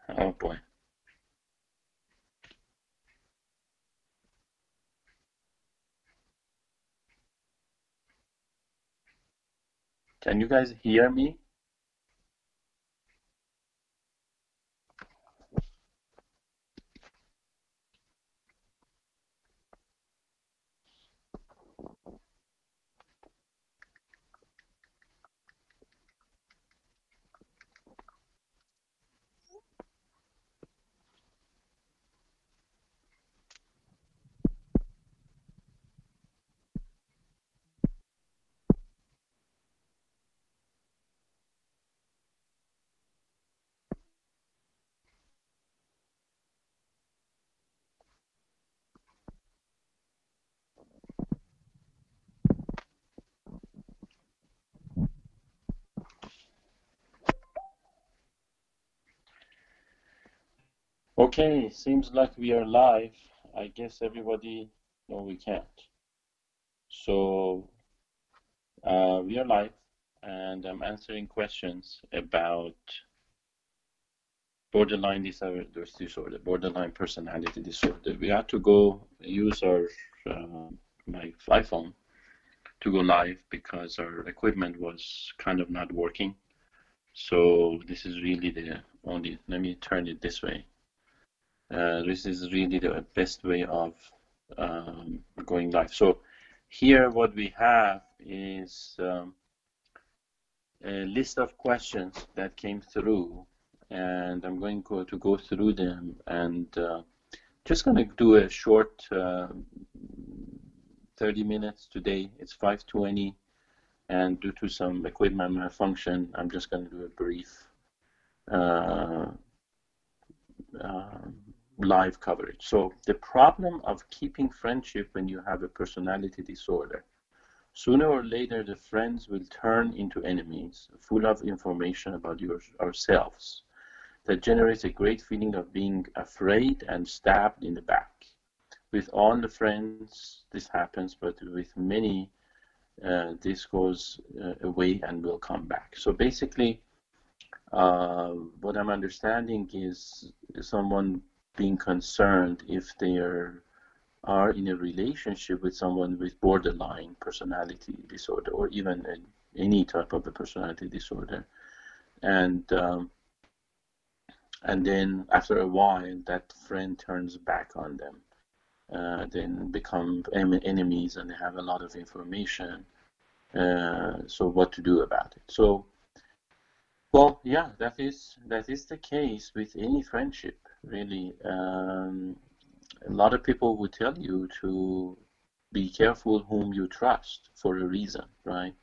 Oh boy. Can you guys hear me? Okay, seems like we are live. I guess everybody, no, we can't. So we are live, and I'm answering questions about borderline personality disorder. We had to go use our my iPhone to go live because our equipment was kind of not working. So this is really the only, let me turn it this way. This is really the best way of going live. So here what we have is a list of questions that came through, and I'm going to go through them, and just going to do a short 30 minutes today. It's 5:20, and due to some equipment malfunction, I'm just going to do a brief uh, live coverage. So the problem of keeping friendship when you have a personality disorder. Sooner or later, the friends will turn into enemies, full of information about ourselves that generates a great feeling of being afraid and stabbed in the back. With all the friends, this happens, but with many, this goes away and will come back. So basically, what I'm understanding is someone being concerned if they are in a relationship with someone with borderline personality disorder, or even any type of a personality disorder, and then after a while that friend turns back on them, then become enemies, and they have a lot of information. So what to do about it? So, well, yeah, that is the case with any friendship, really. A lot of people would tell you to be careful whom you trust for a reason, right?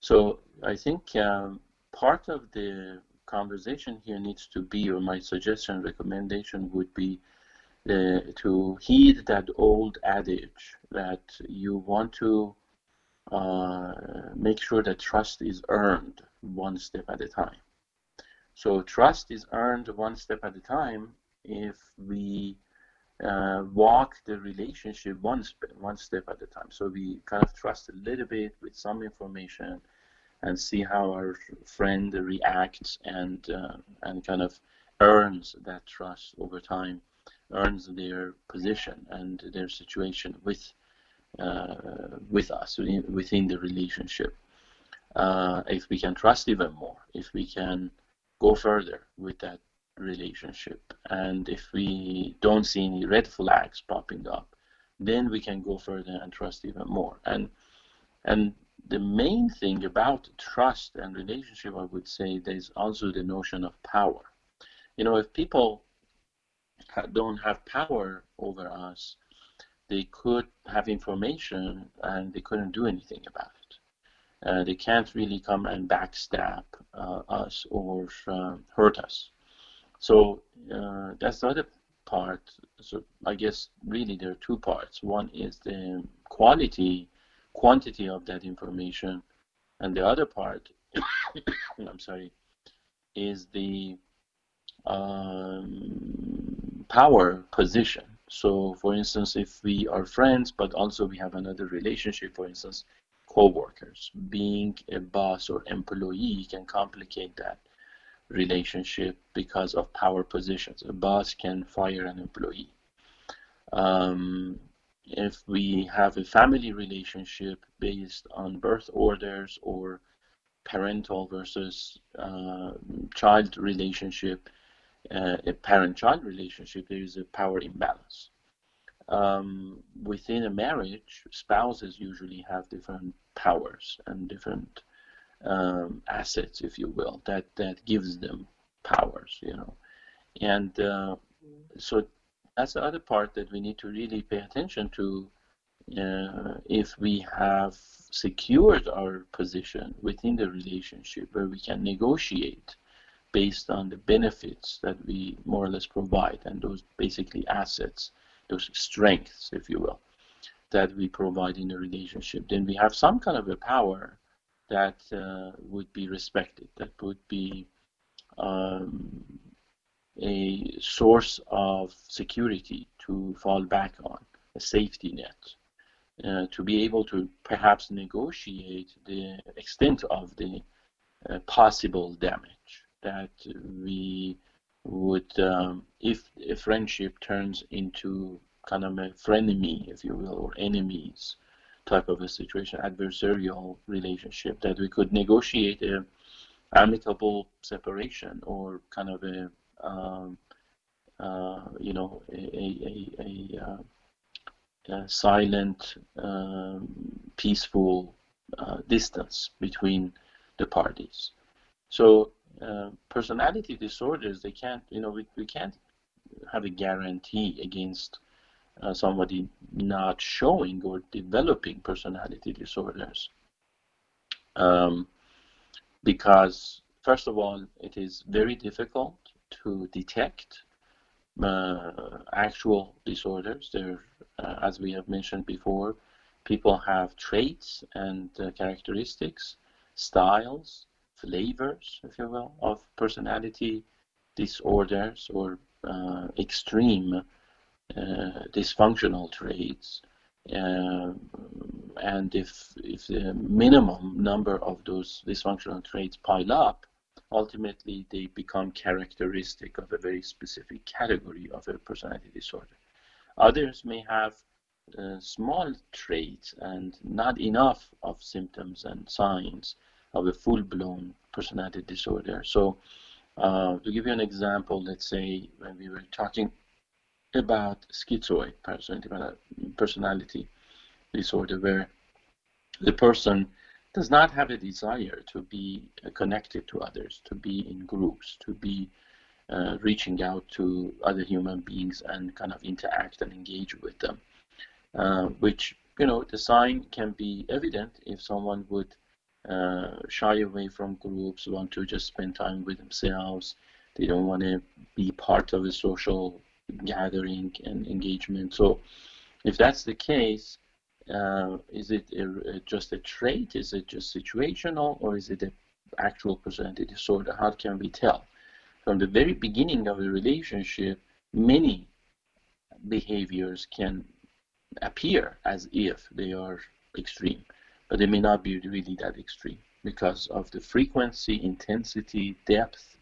So I think part of the conversation here needs to be, or my suggestion, recommendation would be to heed that old adage that you want to make sure that trust is earned one step at a time. So trust is earned one step at a time if we walk the relationship one step at a time. So we kind of trust a little bit with some information and see how our friend reacts, and kind of earns that trust over time, earns their position and their situation with us within the relationship. If we can trust even more, if we can go further with that relationship, and if we don't see any red flags popping up, then we can go further and trust even more. And the main thing about trust and relationship, I would say, there's also the notion of power. You know, if people don't have power over us, they could have information and they couldn't do anything about it. They can't really come and backstab us or hurt us. So that's the other part. So I guess really there are two parts. One is the quantity of that information, and the other part, I'm sorry, is the power position. So, for instance, if we are friends, but also we have another relationship, for instance, co-workers, being a boss or employee can complicate that relationship because of power positions. A boss can fire an employee. If we have a family relationship based on birth orders or parental versus child relationship, a parent-child relationship, there is a power imbalance. Within a marriage, spouses usually have different powers and different assets, if you will, that gives them powers, you know. And so that's the other part that we need to really pay attention to. If we have secured our position within the relationship where we can negotiate based on the benefits that we more or less provide, and those basically assets, those strengths, if you will, that we provide in a relationship, then we have some kind of a power that would be respected, that would be a source of security to fall back on, a safety net, to be able to perhaps negotiate the extent of the possible damage that we would, if a friendship turns into kind of a frenemy, if you will, or enemies type of a situation, adversarial relationship, that we could negotiate a amicable separation or kind of a you know, a silent, peaceful distance between the parties. So personality disorders, they can't, you know, we can't have a guarantee against somebody not showing or developing personality disorders, because first of all, it is very difficult to detect actual disorders. There, as we have mentioned before, people have traits and characteristics, styles, flavors, if you will, of personality disorders or extreme dysfunctional traits. And if the minimum number of those dysfunctional traits pile up, ultimately they become characteristic of a very specific category of a personality disorder. Others may have small traits and not enough of symptoms and signs of a full-blown personality disorder. So to give you an example, let's say when we were talking about schizoid personality disorder, where the person does not have a desire to be connected to others, to be in groups, to be reaching out to other human beings and kind of interact and engage with them, which, you know, the sign can be evident if someone would shy away from groups, want to just spend time with themselves. They don't want to be part of a social gathering and engagement. So if that's the case, is it just a trait? Is it just situational, or is it an actual personality disorder? How can we tell? From the very beginning of a relationship, many behaviors can appear as if they are extreme, but they may not be really that extreme because of the frequency, intensity, depth,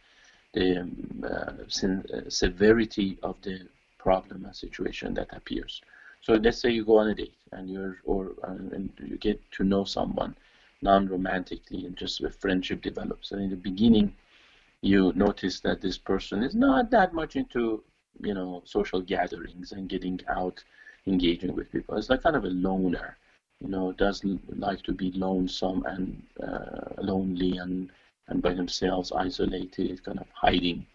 the severity of the problem and situation that appears. So let's say you go on a date and and you get to know someone non-romantically, and just a friendship develops. And in the beginning, you notice that this person is not that much into, you know, social gatherings and getting out, engaging with people. It's like kind of a loner, you know, does like to be lonesome and lonely and by themselves, isolated, kind of hiding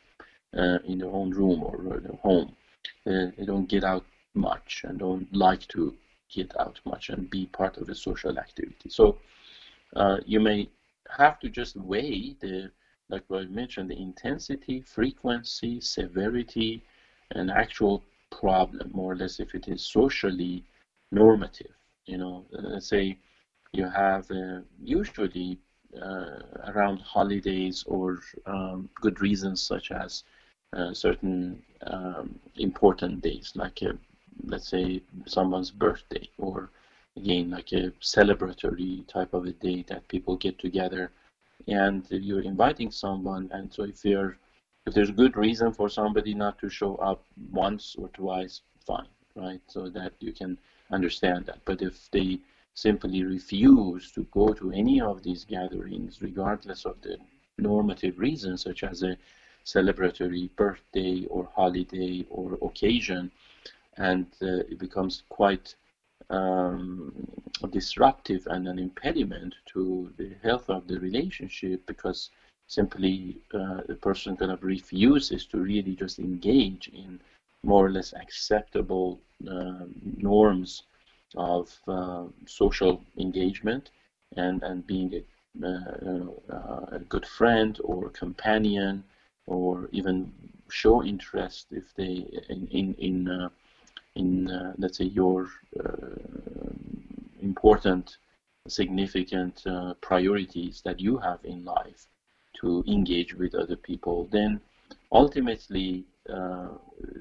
in their own room or their home. They don't get out much and don't like to get out much and be part of a social activity. So you may have to just weigh the, like what I mentioned, the intensity, frequency, severity, and actual problem, more or less, if it is socially normative. You know, let's say you have usually around holidays or good reasons, such as certain important days, like let's say someone's birthday, or again like a celebratory type of a day that people get together and you're inviting someone, and so if there's good reason for somebody not to show up once or twice, fine, right? So that you can understand that. But if they simply refuse to go to any of these gatherings, regardless of the normative reasons, such as a celebratory birthday or holiday or occasion, and it becomes quite disruptive and an impediment to the health of the relationship, because simply the person kind of refuses to really just engage in more or less acceptable norms of social engagement and being a good friend or companion, or even show interest if they in let's say your important, significant priorities that you have in life, to engage with other people, then ultimately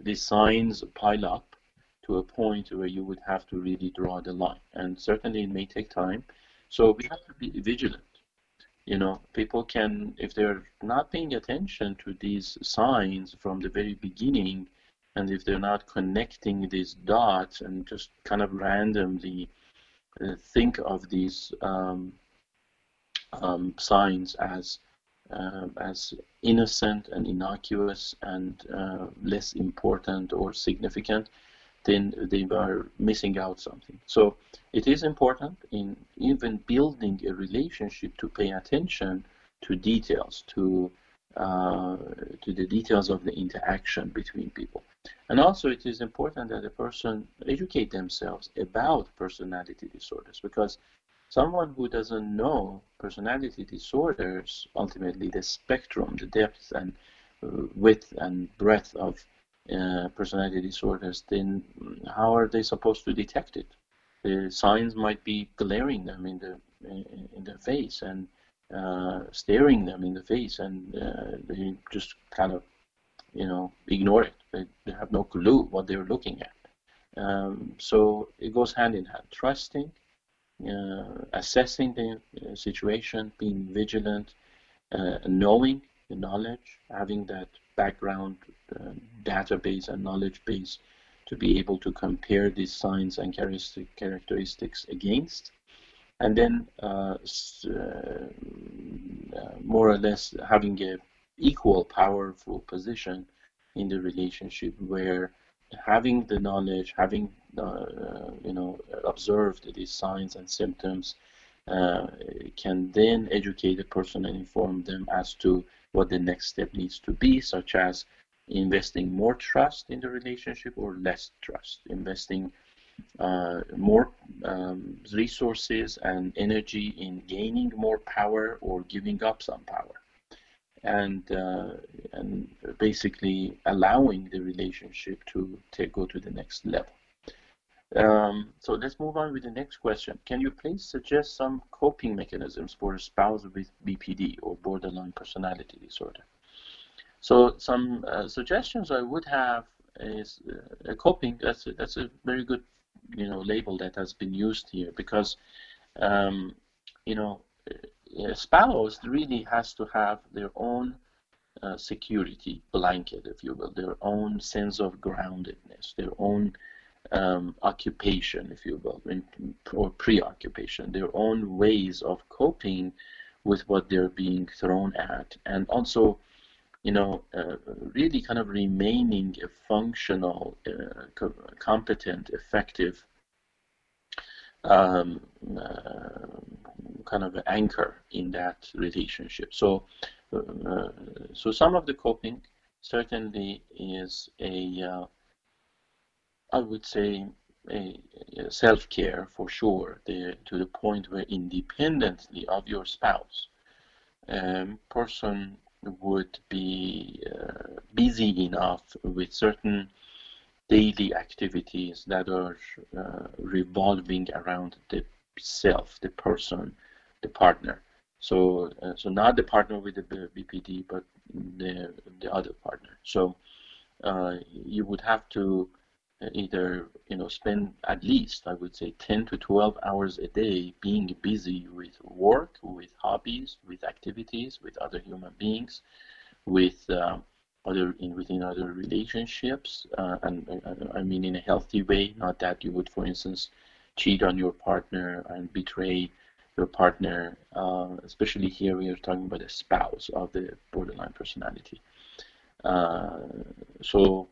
these signs pile up to a point where you would have to really draw the line. And certainly it may take time. So we have to be vigilant. People can, if they're not paying attention to these signs from the very beginning, and if they're not connecting these dots and just kind of randomly think of these signs as innocent and innocuous and less important or significant, then they are missing out something. So it is important in even building a relationship to pay attention to details, to the details of the interaction between people. And also it is important that a person educate themselves about personality disorders, because someone who doesn't know personality disorders, ultimately the spectrum, the depth and width and breadth of personality disorders, then how are they supposed to detect it? The signs might be glaring them in the face and staring them in the face, and they just kind of ignore it. They have no clue what they're looking at. So it goes hand in hand. Trusting, assessing the situation, being vigilant, knowing the knowledge, having that background database and knowledge base to be able to compare these signs and characteristics against, and then more or less having a equal powerful position in the relationship, where having the knowledge, having observed these signs and symptoms, can then educate the person and inform them as to what the next step needs to be, such as investing more trust in the relationship or less trust, investing more resources and energy in gaining more power or giving up some power, and basically allowing the relationship to go to the next level. So let's move on with the next question. Can you please suggest some coping mechanisms for a spouse with BPD or borderline personality disorder? So some suggestions I would have is coping. That's a very good label that has been used here, because a spouse really has to have their own security blanket, if you will, their own sense of groundedness, their own occupation, if you will, or preoccupation, their own ways of coping with what they're being thrown at, and also really kind of remaining a functional, competent, effective kind of anchor in that relationship. So some of the coping certainly is I would say a self-care for sure, to the point where independently of your spouse, person would be busy enough with certain daily activities that are revolving around the self, the person, the partner. So not the partner with the BPD, but the other partner. So you would have to either spend at least, I would say, 10 to 12 hours a day being busy with work, with hobbies, with activities, with other human beings, with within other relationships, and I mean in a healthy way, not that you would, for instance, cheat on your partner and betray your partner. Especially here, we are talking about a spouse of the borderline personality. So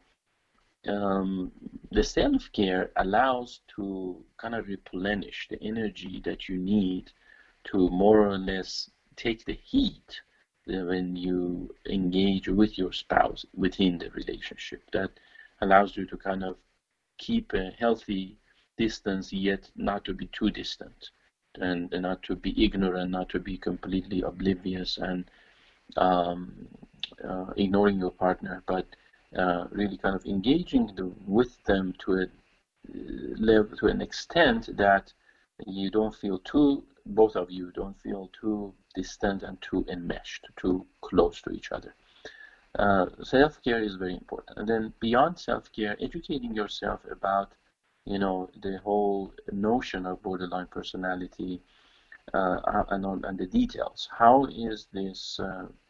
the self-care allows to kind of replenish the energy that you need to more or less take the heat when you engage with your spouse within the relationship. That allows you to kind of keep a healthy distance, yet not to be too distant, and not to be ignorant, not to be completely oblivious and ignoring your partner, but really kind of engaging with them to a level, to an extent that you don't feel too, both of you don't feel too distant and too enmeshed, too close to each other. Self-care is very important. And then beyond self-care, educating yourself about, the whole notion of borderline personality, and the details. How is this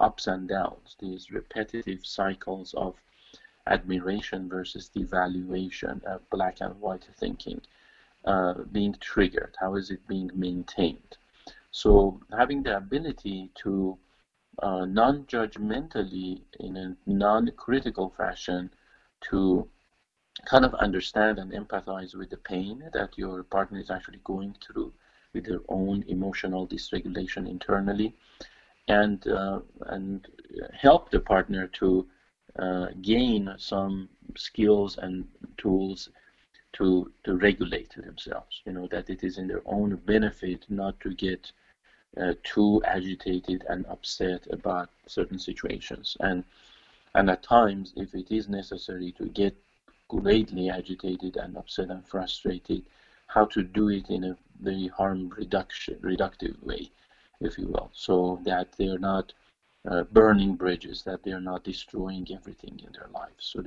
ups and downs, these repetitive cycles of admiration versus devaluation, black and white thinking, being triggered? How is it being maintained? So having the ability to non-judgmentally, in a non-critical fashion, to kind of understand and empathize with the pain that your partner is actually going through with their own emotional dysregulation internally, and help the partner to gain some skills and tools to regulate themselves. That it is in their own benefit not to get too agitated and upset about certain situations, and at times, if it is necessary to get greatly agitated and upset and frustrated, how to do it in a very reductive way, if you will, so that they're not burning bridges, that they're not destroying everything in their lives. So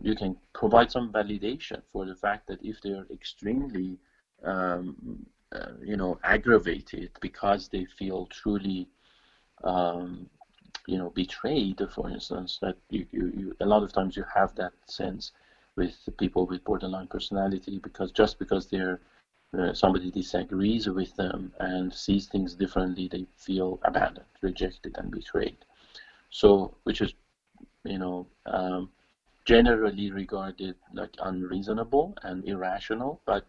you can provide some validation for the fact that if they're extremely aggravated because they feel truly betrayed, for instance, that you a lot of times you have that sense with people with borderline personality, because they're somebody disagrees with them and sees things differently, they feel abandoned, rejected, and betrayed. So, which is, generally regarded like unreasonable and irrational, but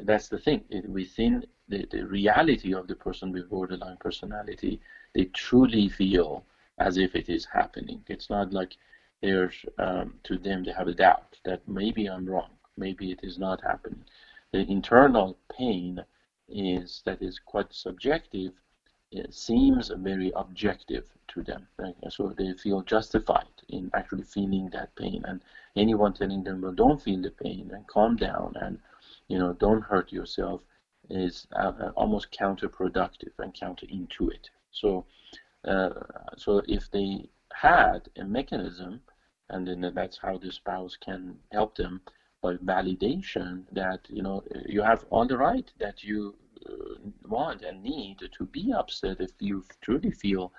that's the thing. Within the reality of the person with borderline personality, they truly feel as if it is happening. It's not like to them, they have a doubt that maybe I'm wrong, maybe it is not happening. The internal pain that is quite subjective. It seems very objective to them, right? So they feel justified in actually feeling that pain, and anyone telling them, well, don't feel the pain and calm down and don't hurt yourself, is almost counterproductive and counterintuitive. So if they had a mechanism, and then that's how the spouse can help them by validation, that you have all the right that you want and need to be upset if you truly feel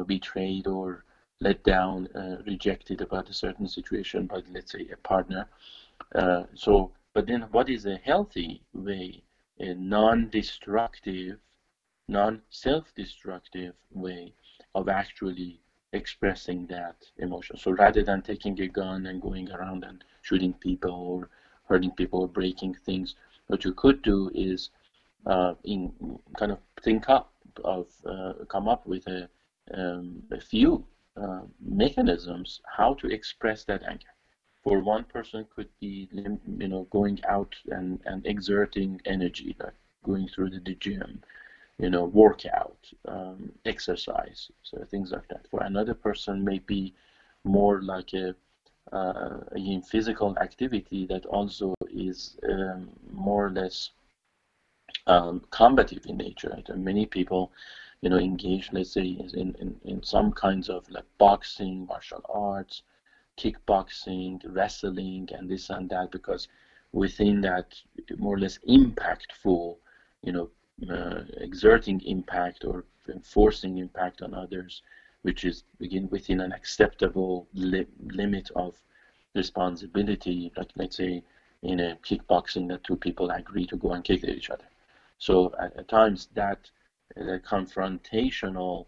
betrayed or let down, rejected about a certain situation by, let's say, a partner. But then what is a healthy way, a non-destructive, non-self-destructive way of actually expressing that emotion? So rather than taking a gun and going around and shooting people or hurting people or breaking things, what you could do is come up with a few mechanisms how to express that anger. For one person, could be going out and exerting energy, like going through the gym, workout, exercise, so things like that. For another person, may be more like a physical activity that also is more or less combative in nature. Right? And many people, engage, let's say, in some kinds of like boxing, martial arts, kickboxing, wrestling, and this and that, because within that more or less impactful, exerting impact or enforcing impact on others, which is again within an acceptable limit of responsibility, like let's say in a kickboxing that two people agree to go and kick at each other. So at times that confrontational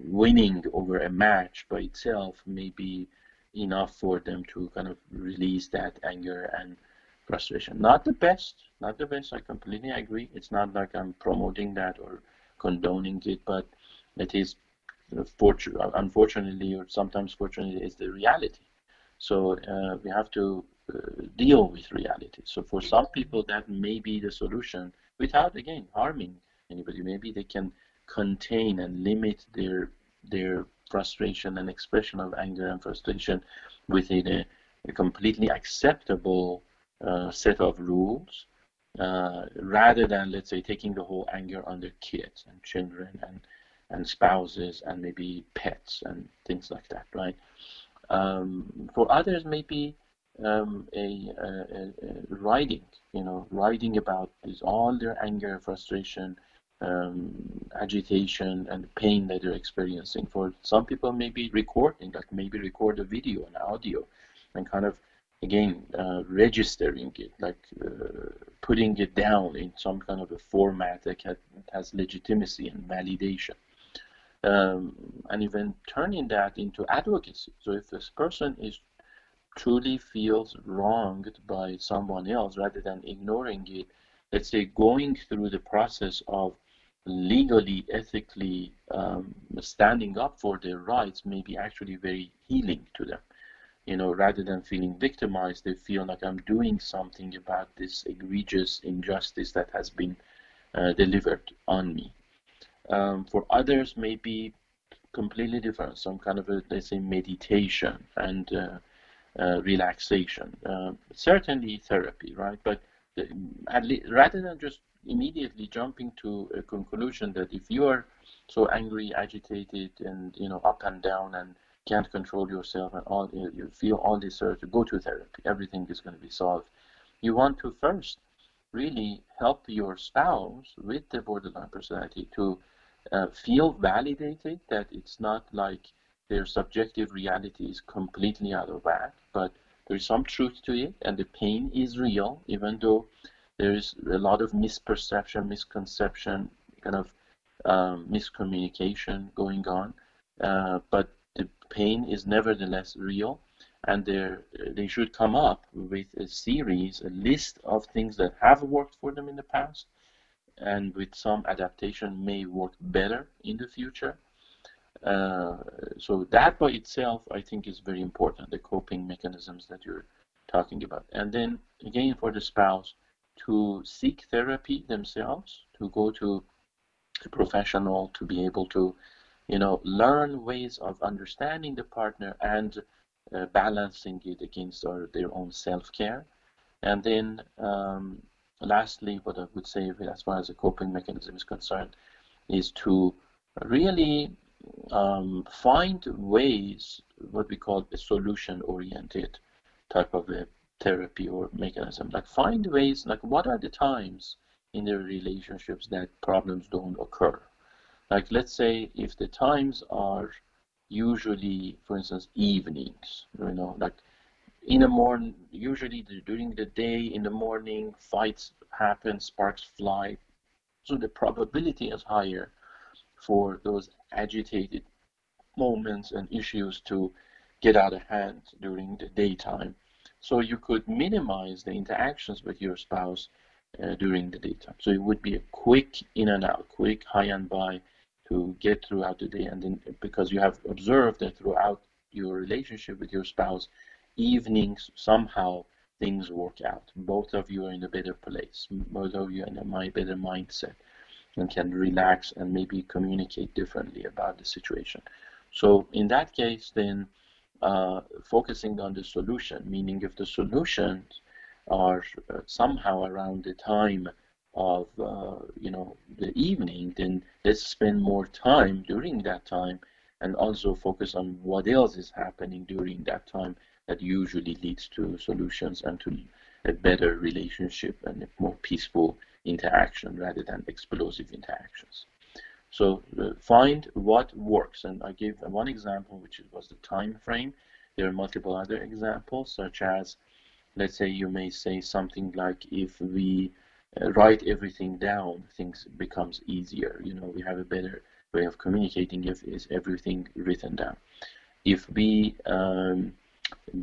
winning over a match by itself may be enough for them to kind of release that anger and frustration. Not the best, not the best. I completely agree. It's not like I'm promoting that or condoning it, but it is unfortunately, or sometimes fortunately, is the reality. So we have to deal with reality. So for some people, that may be the solution without, again, harming anybody. Maybe they can contain and limit their frustration and expression of anger and frustration within a completely acceptable set of rules, rather than, let's say, taking the whole anger on their kids and children and spouses and maybe pets and things like that, right? For others, maybe writing, writing about all their anger, frustration, agitation, and pain that they're experiencing. For some people, maybe recording, like maybe record a video and audio and kind of, again, registering it, like putting it down in some kind of a format that has legitimacy and validation. And even turning that into advocacy. So if this person truly feels wronged by someone else, rather than ignoring it, let's say going through the process of legally, ethically standing up for their rights may be actually very healing to them. Rather than feeling victimized, they feel like I'm doing something about this egregious injustice that has been delivered on me. For others, maybe completely different, some kind of let's say, meditation and relaxation. Certainly therapy, right? But rather than just immediately jumping to a conclusion that if you are so angry, agitated, and up and down and can't control yourself and all, you feel all this urge to go to therapy, everything is going to be solved. You want to first really help your spouse with the borderline personality to feel validated, that it's not like their subjective reality is completely out of whack, but there's some truth to it, and the pain is real, even though there's a lot of misperception, misconception, kind of miscommunication going on, but the pain is nevertheless real, and they should come up with a list of things that have worked for them in the past, and with some adaptation may work better in the future. So that by itself, I think, is very important, the coping mechanisms that you're talking about. And then again, for the spouse to seek therapy themselves, to go to a professional, to be able to learn ways of understanding the partner and balancing it against their own self-care. And then lastly, what I would say as far as the coping mechanism is concerned is to really find ways, what we call a solution-oriented type of a therapy or mechanism. Like find ways, like what are the times in their relationships that problems don't occur? Like let's say if the times are usually, for instance, evenings, like in the morning, usually during the day, in the morning, fights happen, sparks fly. So the probability is higher for those agitated moments and issues to get out of hand during the daytime. So you could minimize the interactions with your spouse during the daytime. So it would be a quick in and out, quick high and by to get throughout the day. And then because you have observed that throughout your relationship with your spouse, evenings, somehow things work out. Both of you are in a better place. Both of you are in a better mindset and can relax and maybe communicate differently about the situation. So in that case, then focusing on the solution, meaning if the solutions are somehow around the time of the evening, then let's spend more time during that time and also focus on what else is happening during that time that usually leads to solutions and to a better relationship and a more peaceful interaction rather than explosive interactions. So find what works, and I gave one example, which was the time frame. There are multiple other examples, such as, let's say you may say something like, if we write everything down, things becomes easier. You know, we have a better way of communicating if is everything written down. If we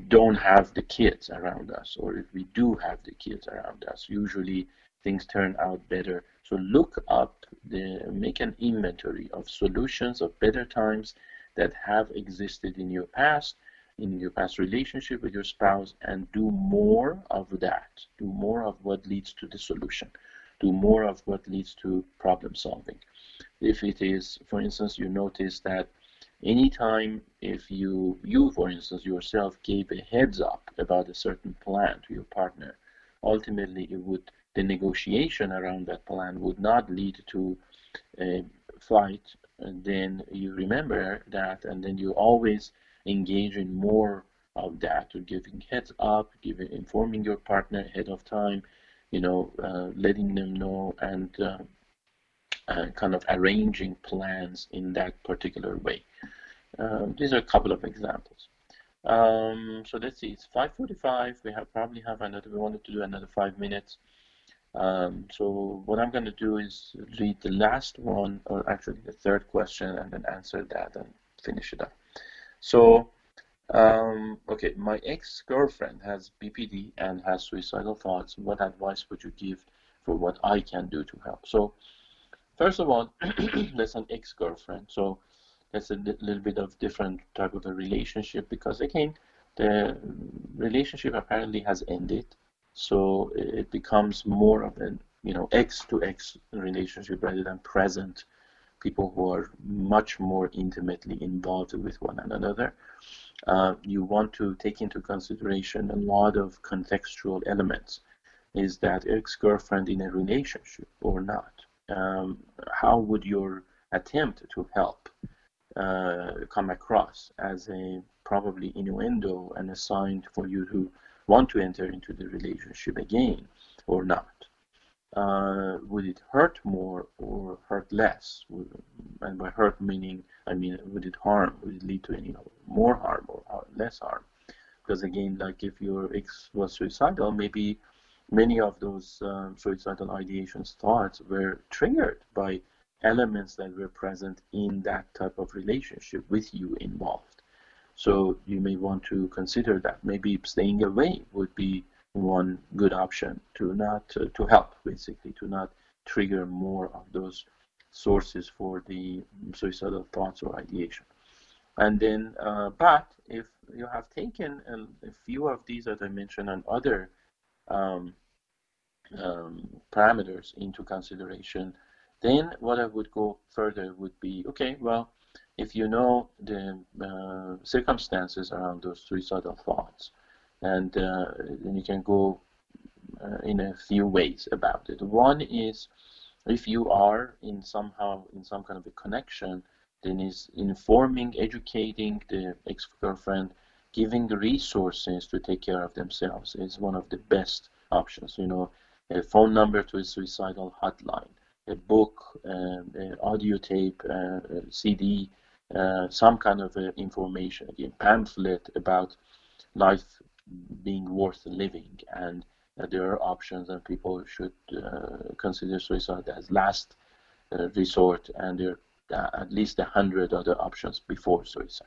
don't have the kids around us, or if we do have the kids around us, usually things turn out better. So look up, make an inventory of solutions of better times that have existed in your past relationship with your spouse, and do more of that. Do more of what leads to the solution. Do more of what leads to problem solving. If it is, for instance, you notice that anytime if you for instance yourself gave a heads up about a certain plan to your partner, ultimately the negotiation around that plan would not lead to a fight, and then you remember that, and then you always engage in more of that, to giving heads up, informing your partner ahead of time, you know, letting them know, and kind of arranging plans in that particular way. These are a couple of examples. So let's see, it's 5:45. We wanted to do another 5 minutes. So what I'm going to do is read the last one, or actually the third question, and then answer that and finish it up. So, okay, my ex-girlfriend has BPD and has suicidal thoughts. What advice would you give for what I can do to help? So, first of all, that's an ex-girlfriend. So that's a little bit of different type of a relationship, because again, the relationship apparently has ended. So it becomes more of an, ex-to-ex relationship rather than present people who are much more intimately involved with one another. You want to take into consideration a lot of contextual elements. Is that ex-girlfriend in a relationship or not? How would your attempt to help come across as a probably innuendo and a sign for you to want to enter into the relationship again or not? Would it hurt more or hurt less? And by hurt meaning, would it harm? Would it lead to any more harm or less harm? Because again, like if your ex was suicidal, maybe many of those suicidal ideations, thoughts were triggered by elements that were present in that type of relationship with you involved. So you may want to consider that. Maybe staying away would be one good option to not to help, basically, to not trigger more of those sources for the suicidal thoughts or ideation. And then, but if you have taken a few of these that I mentioned and other parameters into consideration, then what I would go further would be, okay, well, if you know the circumstances around those suicidal thoughts, and then you can go in a few ways about it. One is, if you are in some kind of a connection, then is informing, educating the ex-girlfriend, giving resources to take care of themselves is one of the best options. A phone number to a suicidal hotline, a book, an audio tape, CD, some kind of information, again, pamphlet about life being worth living, and there are options, and people should consider suicide as last resort, and there are at least 100 other options before suicide.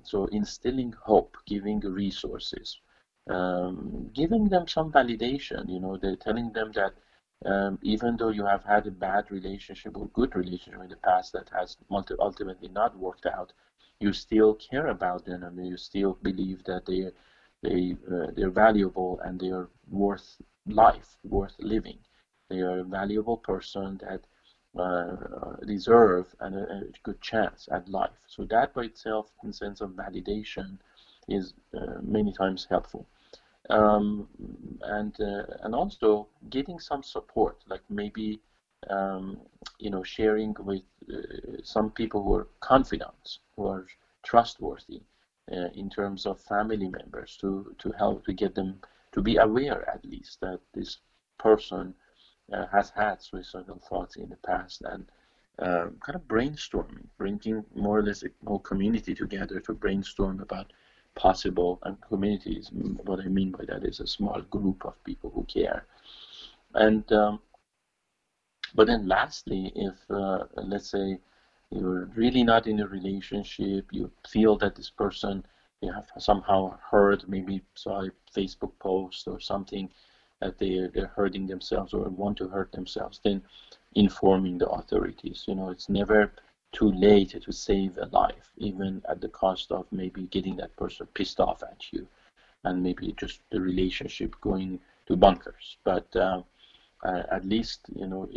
So instilling hope, giving resources, giving them some validation. They're telling them that even though you have had a bad relationship or good relationship in the past that has ultimately not worked out, you still care about them, and you still believe that they're valuable and they are worth life, worth living. They are a valuable person that deserve a good chance at life. So that by itself, in sense of validation, is many times helpful. And also getting some support, like maybe you know, sharing with some people who are confidants, who are trustworthy in terms of family members, to help to get them to be aware at least that this person has had suicidal thoughts in the past, and kind of brainstorming, bringing more or less a whole community together to brainstorm about possible, and communities, what I mean by that is a small group of people who care. And but then lastly, if let's say you're really not in a relationship, you feel that this person, you have somehow heard, maybe saw a Facebook post or something, that they're hurting themselves or want to hurt themselves, then informing the authorities. You know, it's never too late to save a life, even at the cost of maybe getting that person pissed off at you, and maybe just the relationship going to bunkers. But at least, you know,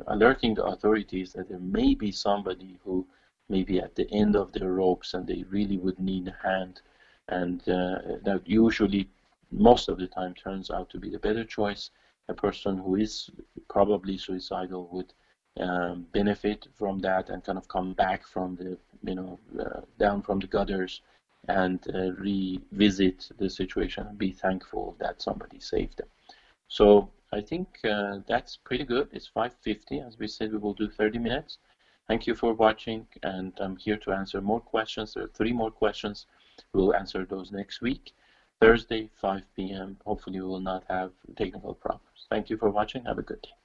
alerting the authorities that there may be somebody who may be at the end of their ropes and they really would need a hand, and that usually, most of the time, turns out to be the better choice. A person who is probably suicidal would benefit from that and kind of come back from the, you know, down from the gutters, and revisit the situation and be thankful that somebody saved them. So I think that's pretty good. It's 5:50. As we said, we will do 30 minutes. Thank you for watching, and I'm here to answer more questions. There are 3 more questions. We'll answer those next week, Thursday, 5 p.m. Hopefully we will not have technical problems. Thank you for watching. Have a good day.